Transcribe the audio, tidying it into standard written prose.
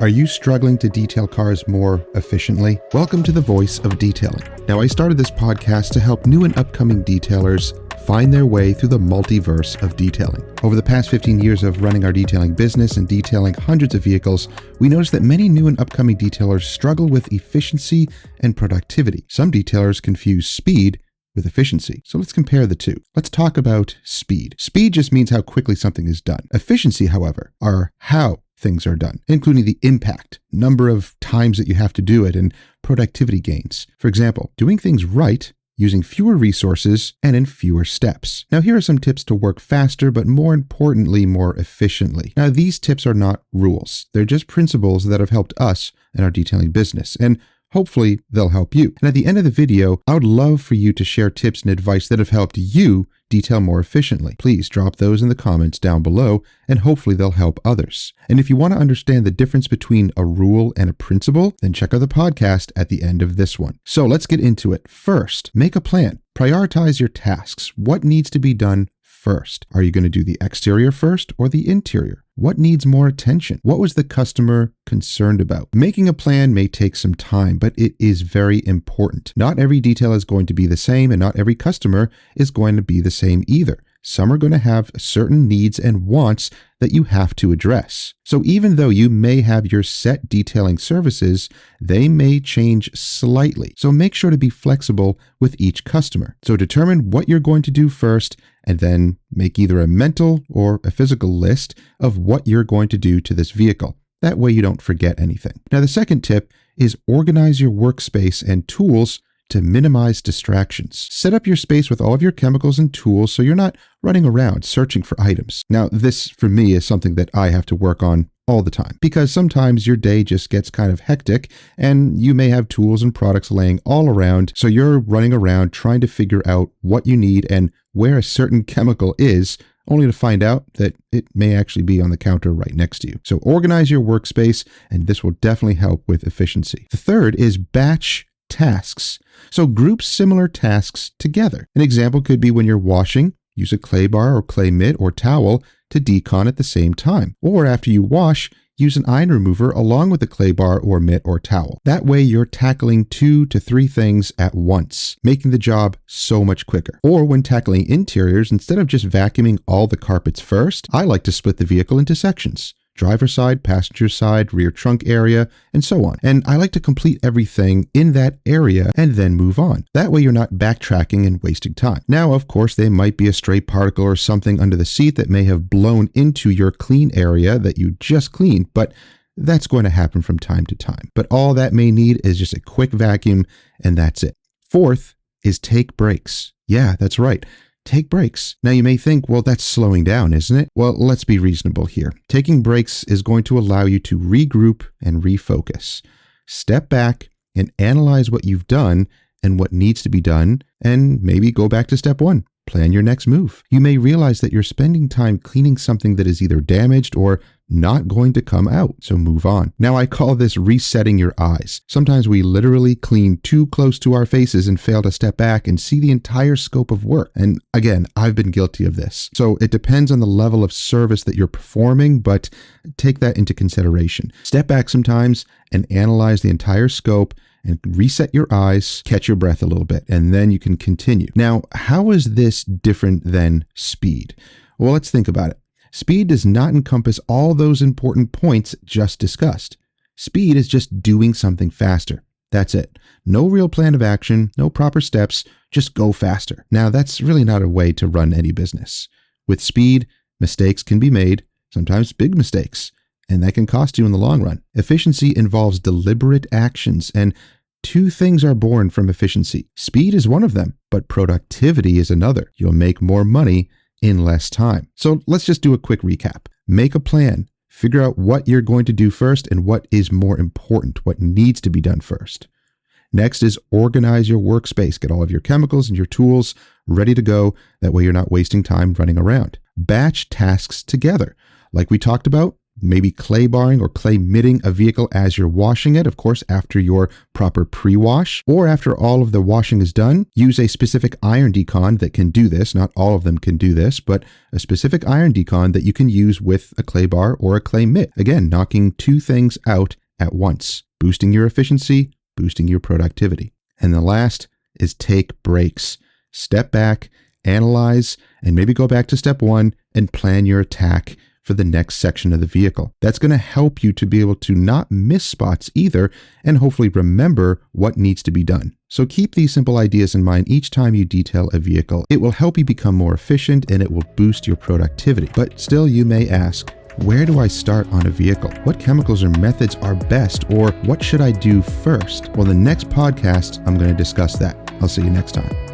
Are you struggling to detail cars more efficiently? Welcome to the Voice of Detailing. Now, I started this podcast to help new and upcoming detailers find their way through the multiverse of detailing. Over the past 15 years of running our detailing business and detailing hundreds of vehicles, we noticed that many new and upcoming detailers struggle with efficiency and productivity. Some detailers confuse speed with efficiency. So let's compare the two. Let's talk about speed. Speed just means how quickly something is done. Efficiency, however, are how things are done, including the impact, number of times that you have to do it, and productivity gains. For example, doing things right using fewer resources and in fewer steps. Now, here are some tips to work faster, but more importantly, more efficiently. Now, these tips are not rules. They're just principles that have helped us in our detailing business, and hopefully they'll help you. And at the end of the video, I would love for you to share tips and advice that have helped you detail more efficiently. Please drop those in the comments down below, and hopefully they'll help others. And if you want to understand the difference between a rule and a principle, then check out the podcast at the end of this one. So let's get into it. First, make a plan. Prioritize your tasks. What needs to be done first? Are you going to do the exterior first or the interior? What needs more attention? What was the customer concerned about? Making a plan may take some time, but it is very important. Not every detail is going to be the same, and not every customer is going to be the same either. Some are going to have certain needs and wants that you have to address. So even though you may have your set detailing services, they may change slightly. So make sure to be flexible with each customer. So determine what you're going to do first, and then make either a mental or a physical list of what you're going to do to this vehicle. That way you don't forget anything. Now, the second tip is organize your workspace and tools to minimize distractions. Set up your space with all of your chemicals and tools so you're not running around searching for items. Now, this for me is something that I have to work on all the time, because sometimes your day just gets kind of hectic and you may have tools and products laying all around. So you're running around trying to figure out what you need and where a certain chemical is, only to find out that it may actually be on the counter right next to you. So organize your workspace, and this will definitely help with efficiency. The third is batch tasks. So group similar tasks together. An example could be when you're washing, use a clay bar or clay mitt or towel to decon at the same time. Or after you wash, use an iron remover along with the clay bar or mitt or towel. That way you're tackling 2 to 3 things at once, making the job so much quicker. Or when tackling interiors, instead of just vacuuming all the carpets first, I like to split the vehicle into sections. Driver's side, passenger side, rear trunk area, and so on. And I like to complete everything in that area and then move on. That way you're not backtracking and wasting time. Now, of course, there might be a stray particle or something under the seat that may have blown into your clean area that you just cleaned, but that's going to happen from time to time. But all that may need is just a quick vacuum, and that's it. Fourth is take breaks. Yeah, that's right. Take breaks. Now you may think, well, that's slowing down, isn't it? Well, let's be reasonable here. Taking breaks is going to allow you to regroup and refocus. Step back and analyze what you've done and what needs to be done, and maybe go back to step 1. Plan your next move. You may realize that you're spending time cleaning something that is either damaged or not going to come out, so move on. Now, I call this resetting your eyes. Sometimes we literally clean too close to our faces and fail to step back and see the entire scope of work. And again, I've been guilty of this. So it depends on the level of service that you're performing, but take that into consideration. Step back sometimes and analyze the entire scope and reset your eyes, catch your breath a little bit, and then you can continue. Now, how is this different than speed? Well, let's think about it. Speed does not encompass all those important points just discussed. Speed is just doing something faster. That's it. No real plan of action, no proper steps, just go faster. Now, that's really not a way to run any business. With speed, mistakes can be made, sometimes big mistakes, and that can cost you in the long run. Efficiency involves deliberate actions, and 2 things are born from efficiency. Speed is one of them, but productivity is another. You'll make more money in less time. So let's just do a quick recap. Make a plan. Figure out what you're going to do first and what is more important, what needs to be done first. Next is organize your workspace. Get all of your chemicals and your tools ready to go. That way you're not wasting time running around. Batch tasks together. Like we talked about, maybe clay barring or clay mitting a vehicle as you're washing it, of course, after your proper pre-wash, or after all of the washing is done. Use a specific iron decon that can do this. Not all of them can do this, but a specific iron decon that you can use with a clay bar or a clay mitt. Again, knocking two things out at once, boosting your efficiency, boosting your productivity. And the last is take breaks. Step back, analyze, and maybe go back to step one and plan your attack for the next section of the vehicle. That's going to help you to be able to not miss spots either, and hopefully remember what needs to be done. So keep these simple ideas in mind each time you detail a vehicle. It will help you become more efficient and it will boost your productivity. But still, you may ask, where do I start on a vehicle? What chemicals or methods are best, or what should I do first? Well, the next podcast, I'm going to discuss that. I'll see you next time.